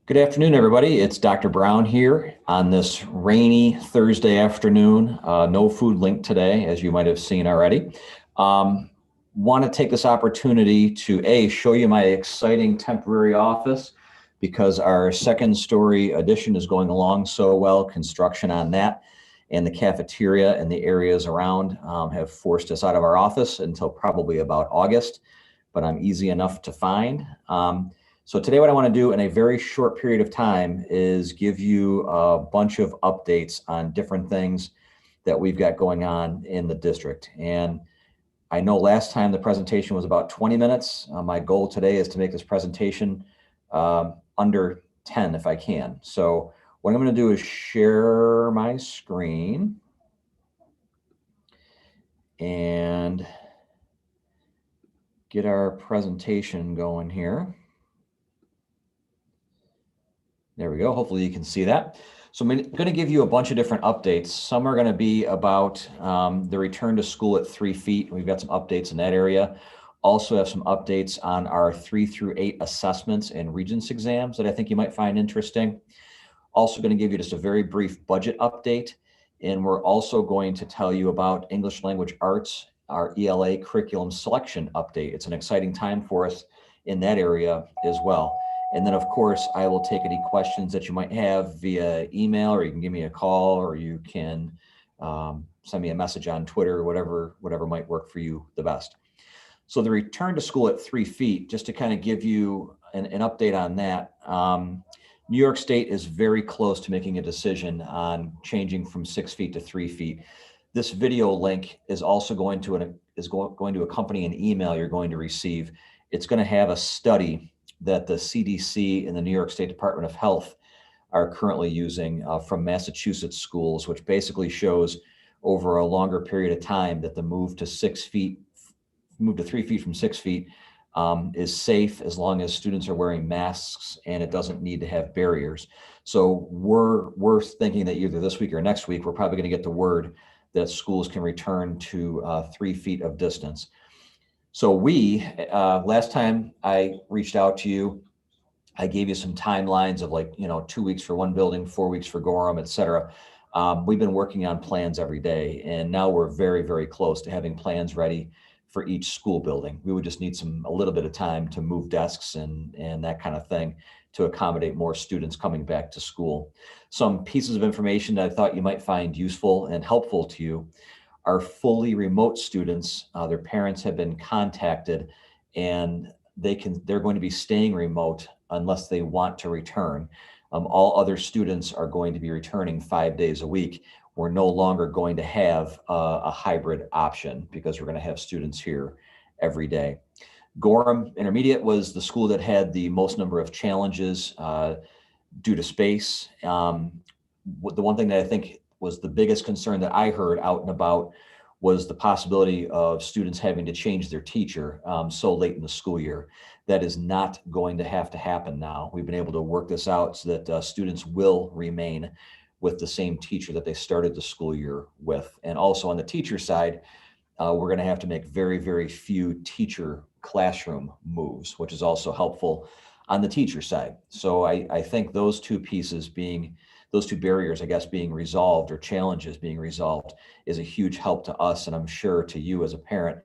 Good afternoon, everybody. It's Dr. Brown here on this rainy Thursday afternoon. No food link today, as you might have seen already. Want to take this opportunity to show you my exciting temporary office because our second story addition is going along so well. Construction on that and the cafeteria and the areas around have forced us out of our office until probably about August, but I'm easy enough to find. So today what I want to do in a very short period of time is give you a bunch of updates on different things that we've got going on in the district. And I know last time the presentation was about 20 minutes. My goal today is to make this presentation under 10 if I can. So what I'm going to do is share my screen and get our presentation going here. There we go. Hopefully you can see that. So I'm going to give you a bunch of different updates. Some are going to be about the return to school at 3 feet. We've got some updates in that area. Also have some updates on our 3 through 8 assessments and Regents exams that I think you might find interesting. Also going to give you just a very brief budget update. And we're also going to tell you about English Language Arts, our ELA curriculum selection update. It's an exciting time for us in that area as well. And then, of course, I will take any questions that you might have via email, or you can give me a call, or you can send me a message on Twitter, or whatever might work for you the best. So the return to school at 3 feet, just to kind of give you an update on that. New York State is very close to making a decision on changing from 6 feet to 3 feet. This video link is also going to accompany an email you're going to receive. It's going to have a study that the CDC and the New York State Department of Health are currently using from Massachusetts schools, which basically shows over a longer period of time that the move to 3 feet from 6 feet is safe as long as students are wearing masks and it doesn't need to have barriers. So we're thinking that either this week or next week, we're probably going to get the word that schools can return to 3 feet of distance. So last time I reached out to you, I gave you some timelines of 2 weeks for one building, 4 weeks for Gorham, et cetera. We've been working on plans every day, and now we're very, very close to having plans ready for each school building. We would just need a little bit of time to move desks and that kind of thing to accommodate more students coming back to school. Some pieces of information that I thought you might find useful and helpful to you. Our fully remote students, their parents have been contacted, and they're going to be staying remote unless they want to return. All other students are going to be returning 5 days a week. We're no longer going to have a hybrid option because we're going to have students here every day. Gorham Intermediate was the school that had the most number of challenges due to space. The one thing that I think was the biggest concern that I heard out and about was the possibility of students having to change their teacher so late in the school year. That is not going to have to happen now. We've been able to work this out so that students will remain with the same teacher that they started the school year with. And also on the teacher side, we're going to have to make very, very few teacher classroom moves, which is also helpful on the teacher side. So I think those two barriers, I guess, being resolved, or challenges being resolved, is a huge help to us. And I'm sure to you as a parent,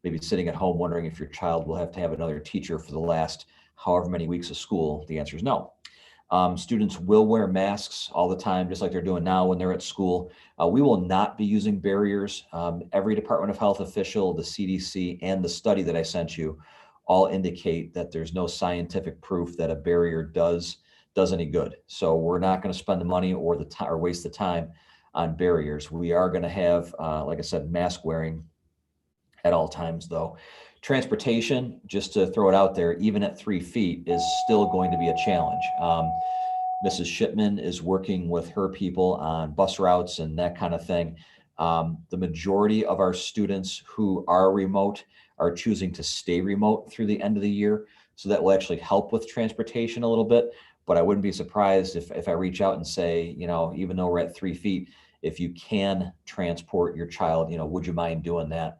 maybe sitting at home wondering if your child will have to have another teacher for the last however many weeks of school. The answer is no. Students will wear masks all the time, just like they're doing now when they're at school. We will not be using barriers. Every Department of Health official, the CDC, and the study that I sent you all indicate that there's no scientific proof that a barrier does any good. So we're not going to spend the money or waste the time on barriers. We are going to have, like I said, mask wearing at all times, though. Transportation, just to throw it out there, even at 3 feet, is still going to be a challenge. Mrs. Shipman is working with her people on bus routes and that kind of thing. The majority of our students who are remote are choosing to stay remote through the end of the year. So that will actually help with transportation a little bit. But I wouldn't be surprised if I reach out and say, even though we're at 3 feet, if you can transport your child, would you mind doing that?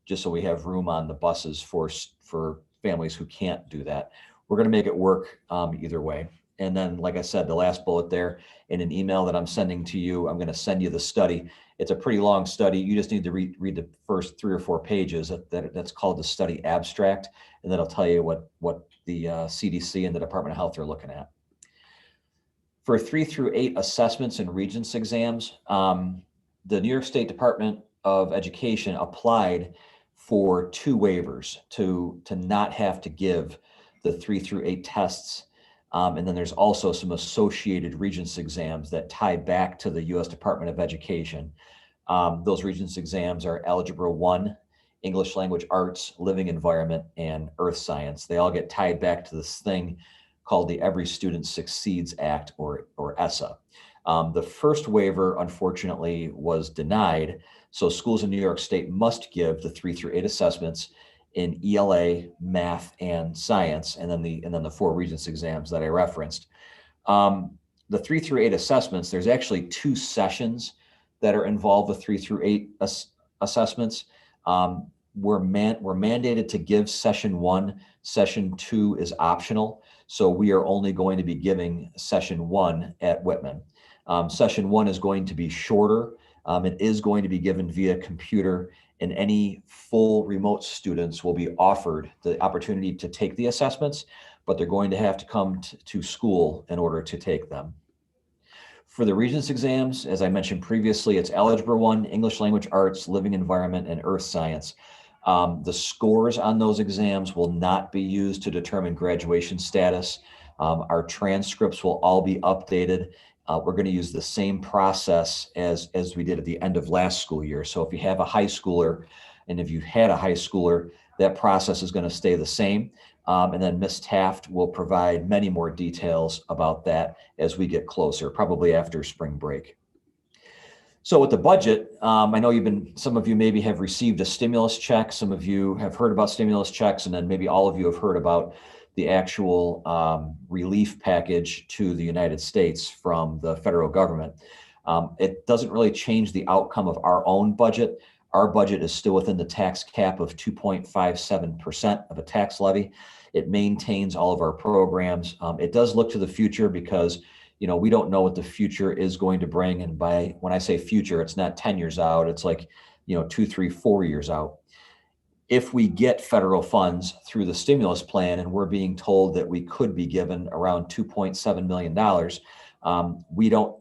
Just so we have room on the buses for families who can't do that. We're going to make it work either way. And then, like I said, the last bullet there in an email that I'm sending to you, I'm going to send you the study. It's a pretty long study. You just need to read the first 3 or 4 pages. That's called the study abstract, and that'll tell you what the CDC and the Department of Health are looking at. For 3 through 8 assessments and Regents exams, the New York State Department of Education applied for 2 waivers to not have to give the 3 through 8 tests. And then there's also some associated Regents exams that tie back to the U.S. Department of Education. Those Regents exams are Algebra 1, English Language Arts, Living Environment, and Earth Science. They all get tied back to this thing called the Every Student Succeeds Act, or ESSA. The first waiver, unfortunately, was denied. So schools in New York State must give the 3 through 8 assessments in ELA, math, and science, and then the 4 Regents exams that I referenced. The 3 through 8 assessments, there's actually 2 sessions that are involved with 3 through 8 assessments. We're mandated to give session 1. Session 2 is optional. So we are only going to be giving session 1 at Whitman. Session 1 is going to be shorter. It is going to be given via computer, and any full remote students will be offered the opportunity to take the assessments, but they're going to have to come to school in order to take them. For the Regents exams, as I mentioned previously, it's Algebra 1, English Language Arts, Living Environment, and Earth Science. The scores on those exams will not be used to determine graduation status. Our transcripts will all be updated. We're going to use the same process as we did at the end of last school year. So if you have a high schooler, and if you had a high schooler, that process is going to stay the same. And then Ms. Taft will provide many more details about that as we get closer, probably after spring break. So with the budget, I know some of you maybe have received a stimulus check. Some of you have heard about stimulus checks, and then maybe all of you have heard about the actual relief package to the United States from the federal government. It doesn't really change the outcome of our own budget. Our budget is still within the tax cap of 2.57% of a tax levy. It maintains all of our programs. It does look to the future because we don't know what the future is going to bring. And when I say future, it's not 10 years out. It's like, 2, 3, 4 years out. If we get federal funds through the stimulus plan, and we're being told that we could be given around $2.7 million,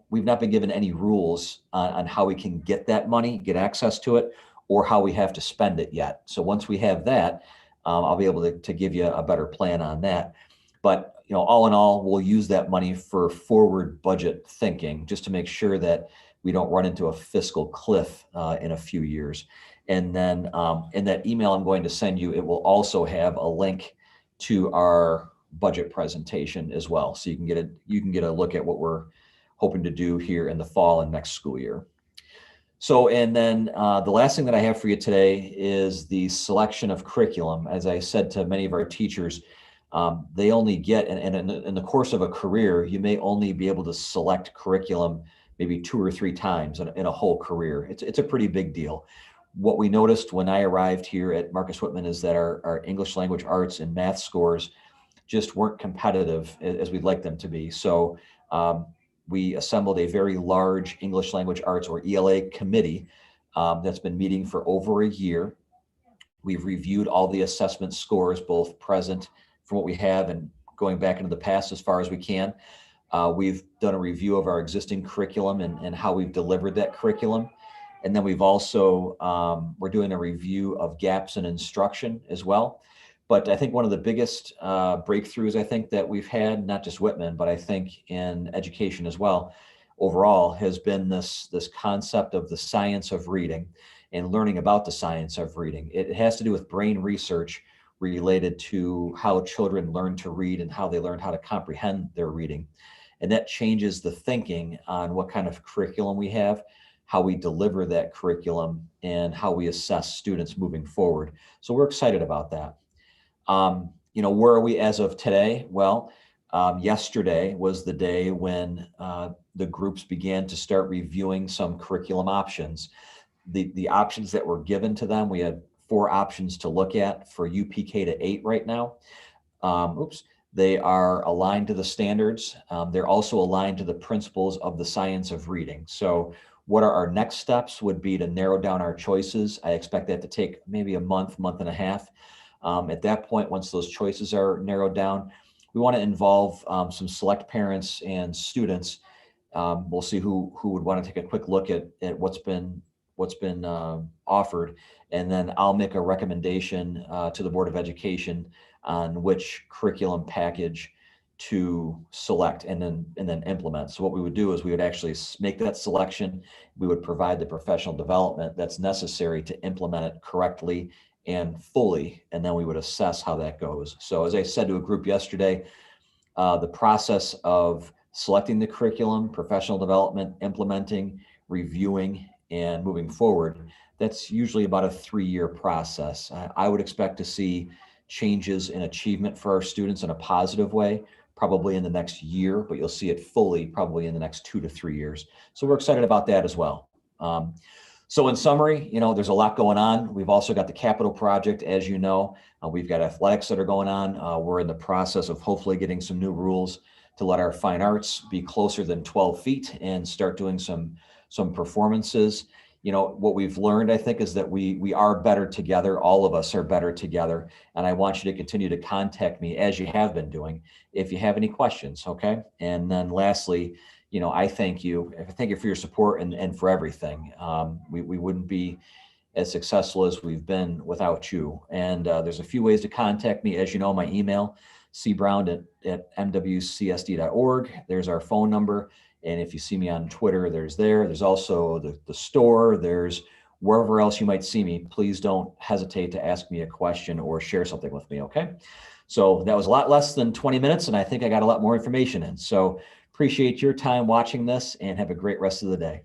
we've not been given any rules on how we can get that money, get access to it, or how we have to spend it yet. So once we have that, I'll be able to give you a better plan on that. But all in all, we'll use that money for forward budget thinking, just to make sure that we don't run into a fiscal cliff in a few years. And then in that email I'm going to send you, it will also have a link to our budget presentation as well, so you can get a look at what we're hoping to do here in the fall and next school year. So, and then the last thing that I have for you today is the selection of curriculum. As I said to many of our teachers, they only get, and in the course of a career, you may only be able to select curriculum maybe 2 or 3 times in a whole career. It's a pretty big deal. What we noticed when I arrived here at Marcus Whitman is that our English Language Arts and math scores just weren't competitive as we'd like them to be. So we assembled a very large English Language Arts, or ELA, committee that's been meeting for over a year. We've reviewed all the assessment scores, both present from what we have and going back into the past as far as we can. We've done a review of our existing curriculum and how we've delivered that curriculum. And then we've also, we're doing a review of gaps in instruction as well. But I think one of the biggest breakthroughs I think that we've had, not just Whitman, but I think in education as well, overall, has been this concept of the science of reading and learning about the science of reading. It has to do with brain research related to how children learn to read and how they learn how to comprehend their reading. And that changes the thinking on what kind of curriculum we have, how we deliver that curriculum, and how we assess students moving forward. So we're excited about that. Where are we as of today? Well, yesterday was the day when the groups began to start reviewing some curriculum options. The options that were given to them, we had 4 options to look at for UPK to 8 right now. They are aligned to the standards. They're also aligned to the principles of the science of reading. So what are our next steps would be to narrow down our choices. I expect that to take maybe a month, month and a half. At that point, once those choices are narrowed down, we want to involve some select parents and students. We'll see who would want to take a quick look at what's been offered, and then I'll make a recommendation to the Board of Education on which curriculum package to select and then implement. So what we would do is we would actually make that selection. We would provide the professional development that's necessary to implement it correctly and fully, and then we would assess how that goes. So as I said to a group yesterday, the process of selecting the curriculum, professional development, implementing, reviewing, and moving forward, that's usually about a 3-year process. I would expect to see changes in achievement for our students in a positive way, probably in the next year, but you'll see it fully probably in the next 2 to 3 years. So we're excited about that as well. So in summary, there's a lot going on. We've also got the capital project, as you know. We've got athletics that are going on. We're in the process of hopefully getting some new rules to let our fine arts be closer than 12 feet and start doing some performances. What we've learned, I think, is that we are better together. All of us are better together. And I want you to continue to contact me, as you have been doing, if you have any questions, okay? And then lastly, I thank you. I thank you for your support and for everything. We wouldn't be as successful as we've been without you. And there's a few ways to contact me. As you know, my email, cbrown@mwcsd.org. There's our phone number. And if you see me on Twitter, there's also the store, there's wherever else you might see me. Please don't hesitate to ask me a question or share something with me, okay? So that was a lot less than 20 minutes, and I think I got a lot more information in. So appreciate your time watching this, and have a great rest of the day.